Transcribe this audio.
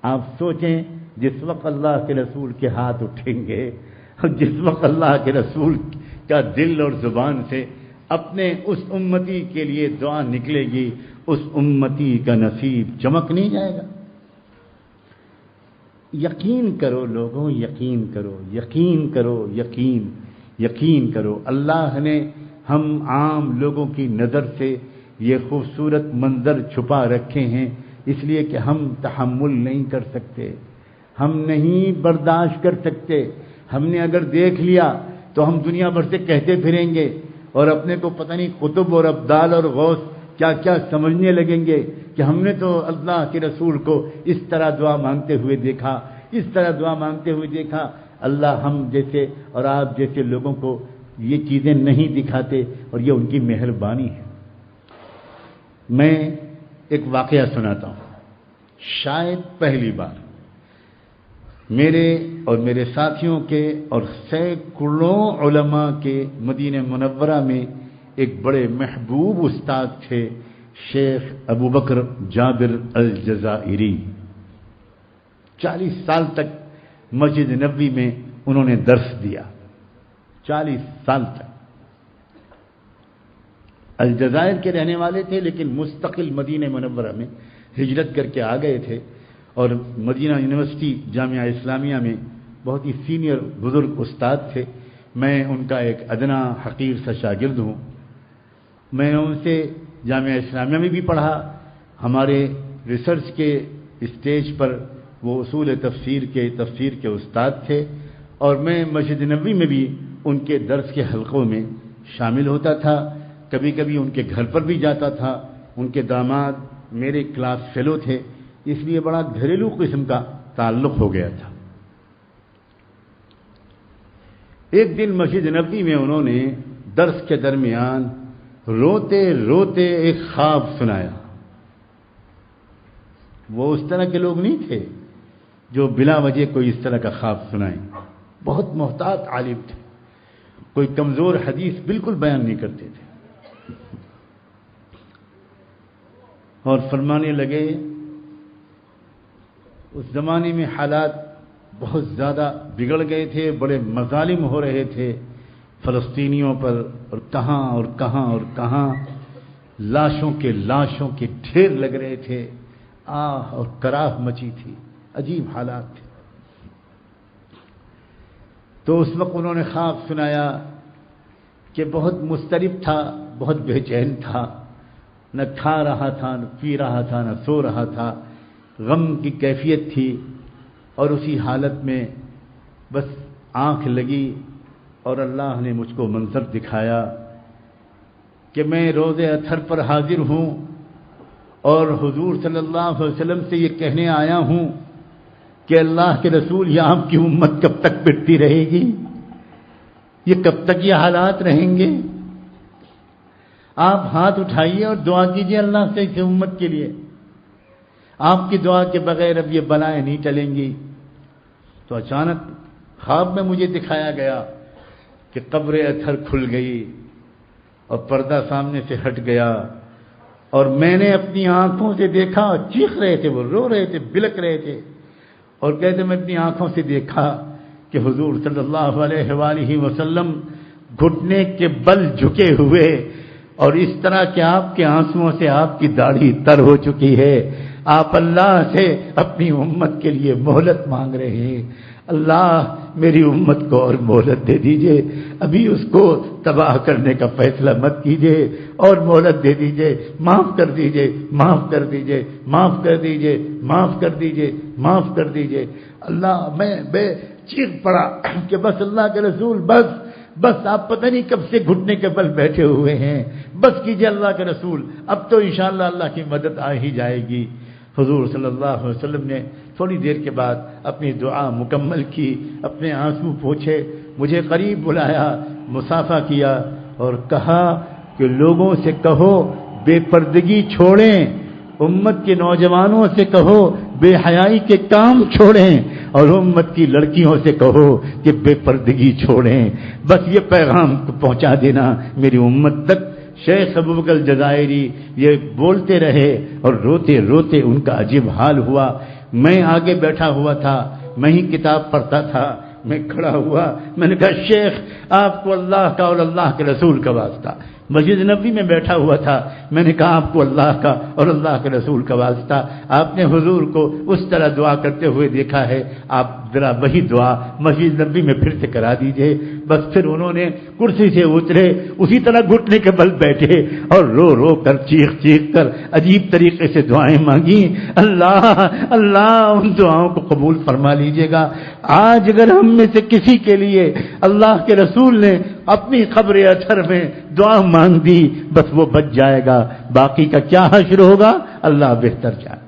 آپ سوچیں جس وقت اللہ کے رسول کے ہاتھ اٹھیں گے اور جس وقت اللہ کے رسول کا دل اور زبان سے اپنے اس امتی کے لیے دعا نکلے گی، اس امتی کا نصیب چمک نہیں جائے گا؟ یقین کرو لوگوں، یقین کرو، یقین کرو، یقین کرو۔ اللہ نے ہم عام لوگوں کی نظر سے یہ خوبصورت منظر چھپا رکھے ہیں، اس لیے کہ ہم تحمل نہیں کر سکتے، ہم نہیں برداشت کر سکتے۔ ہم نے اگر دیکھ لیا تو ہم دنیا بھر سے کہتے پھریں گے اور اپنے کو پتہ نہیں قطب اور ابدال اور غوث کیا کیا سمجھنے لگیں گے کہ ہم نے تو اللہ کے رسول کو اس طرح دعا مانگتے ہوئے دیکھا، اس طرح دعا مانگتے ہوئے دیکھا۔ اللہ ہم جیسے اور آپ جیسے لوگوں کو یہ چیزیں نہیں دکھاتے، اور یہ ان کی مہربانی ہے۔ میں ایک واقعہ سناتا ہوں۔ شاید پہلی بار میرے اور میرے ساتھیوں کے اور سینکڑوں علماء کے مدینہ منورہ میں ایک بڑے محبوب استاد تھے، شیخ ابو بکر جابر الجزائری۔ 40 سال تک مسجد نبوی میں انہوں نے درس دیا، 40 سال تک۔ الجزائر کے رہنے والے تھے لیکن مستقل مدینہ منورہ میں ہجرت کر کے آ گئے تھے، اور مدینہ یونیورسٹی جامعہ اسلامیہ میں بہت ہی سینئر بزرگ استاد تھے۔ میں ان کا ایک ادنا حقیر سا شاگرد ہوں۔ میں نے ان سے جامعہ اسلامیہ میں بھی پڑھا، ہمارے ریسرچ کے اسٹیج پر وہ اصول تفسیر کے استاد تھے، اور میں مسجد نبوی میں بھی ان کے درس کے حلقوں میں شامل ہوتا تھا، کبھی کبھی ان کے گھر پر بھی جاتا تھا۔ ان کے داماد میرے کلاس فیلو تھے، اس لیے بڑا گھریلو قسم کا تعلق ہو گیا تھا۔ ایک دن مسجد نبوی میں انہوں نے درس کے درمیان روتے روتے ایک خواب سنایا۔ وہ اس طرح کے لوگ نہیں تھے جو بلا وجہ کوئی اس طرح کا خواب سنائیں، بہت محتاط عالم تھے، کوئی کمزور حدیث بالکل بیان نہیں کرتے تھے۔ اور فرمانے لگے، اس زمانے میں حالات بہت زیادہ بگڑ گئے تھے، بڑے مظالم ہو رہے تھے فلسطینیوں پر، اور کہاں لاشوں کے ڈھیر لگ رہے تھے، آہ اور کراہ مچی تھی، عجیب حالات تھے۔ تو اس وقت انہوں نے خواب سنایا کہ بہت مضطرب تھا، بہت بے چین تھا، نہ کھا رہا تھا، نہ پی رہا تھا، نہ سو رہا تھا، غم کی کیفیت تھی، اور اسی حالت میں بس آنکھ لگی اور اللہ نے مجھ کو منظر دکھایا کہ میں روز اطہر پر حاضر ہوں اور حضور صلی اللہ علیہ وسلم سے یہ کہنے آیا ہوں کہ اللہ کے رسول، یہ آپ کی امت کب تک پٹتی رہے گی؟ یہ کب تک یہ حالات رہیں گے؟ آپ ہاتھ اٹھائیے اور دعا کیجیے اللہ سے اس امت کے لیے، آپ کی دعا کے بغیر اب یہ بلائیں نہیں ٹلیں گی۔ تو اچانک خواب میں مجھے دکھایا گیا کہ قبر اطہر کھل گئی اور پردہ سامنے سے ہٹ گیا، اور میں نے اپنی آنکھوں سے دیکھا، چیخ رہے تھے، وہ رو رہے تھے، بلک رہے تھے، اور کہتے میں اپنی آنکھوں سے دیکھا کہ حضور صلی اللہ علیہ وآلہ وسلم گھٹنے کے بل جھکے ہوئے، اور اس طرح کہ آپ کے آنسوؤں سے آپ کی داڑھی تر ہو چکی ہے، آپ اللہ سے اپنی امت کے لیے مہلت مانگ رہے ہیں۔ اللہ میری امت کو اور مہلت دے دیجئے، ابھی اس کو تباہ کرنے کا فیصلہ مت کیجئے، اور مہلت دے دیجئے، معاف کر دیجئے، معاف کر دیجئے، معاف کر دیجئے، معاف کر دیجئے، معاف کر دیجئے۔ اللہ میں بے چیخ پڑا کہ بس اللہ کے رسول، بس آپ پتہ نہیں کب سے گھٹنے کے بل بیٹھے ہوئے ہیں، بس کیجئے اللہ کے رسول، اب تو انشاءاللہ اللہ کی مدد آ ہی جائے گی۔ حضور صلی اللہ علیہ وسلم نے تھوڑی دیر کے بعد اپنی دعا مکمل کی، اپنے آنسو پوچھے، مجھے قریب بلایا، مصافحہ کیا اور کہا کہ لوگوں سے کہو بے پردگی چھوڑیں، امت کے نوجوانوں سے کہو بے حیائی کے کام چھوڑیں، اور امت کی لڑکیوں سے کہو کہ بے پردگی چھوڑیں۔ بس یہ پیغام پہنچا دینا میری امت تک۔ شیخ ابو بکر الجزائری یہ بولتے رہے اور روتے روتے ان کا عجیب حال ہوا۔ میں آگے بیٹھا ہوا تھا، میں ہی کتاب پڑھتا تھا، میں کھڑا ہوا، میں نے کہا شیخ آپ کو اللہ کا اور اللہ کے رسول کا واسطہ۔ مسجد نبوی میں بیٹھا ہوا تھا، میں نے کہا آپ کو اللہ کا اور اللہ کے رسول کا واسطہ، آپ نے حضور کو اس طرح دعا کرتے ہوئے دیکھا ہے، آپ ذرا وہی دعا مسجد نبوی میں پھر سے کرا دیجئے۔ بس پھر انہوں نے کرسی سے اترے، اسی طرح گھٹنے کے بل بیٹھے اور رو رو کر چیخ چیخ کر عجیب طریقے سے دعائیں مانگی۔ اللہ اللہ ان دعاؤں کو قبول فرما لیجئے گا۔ آج اگر ہم میں سے کسی کے لیے اللہ کے رسول نے اپنی قبر اطہر میں دعا مانگ دی، بس وہ بچ جائے گا، باقی کا کیا حشر ہوگا اللہ بہتر جانے۔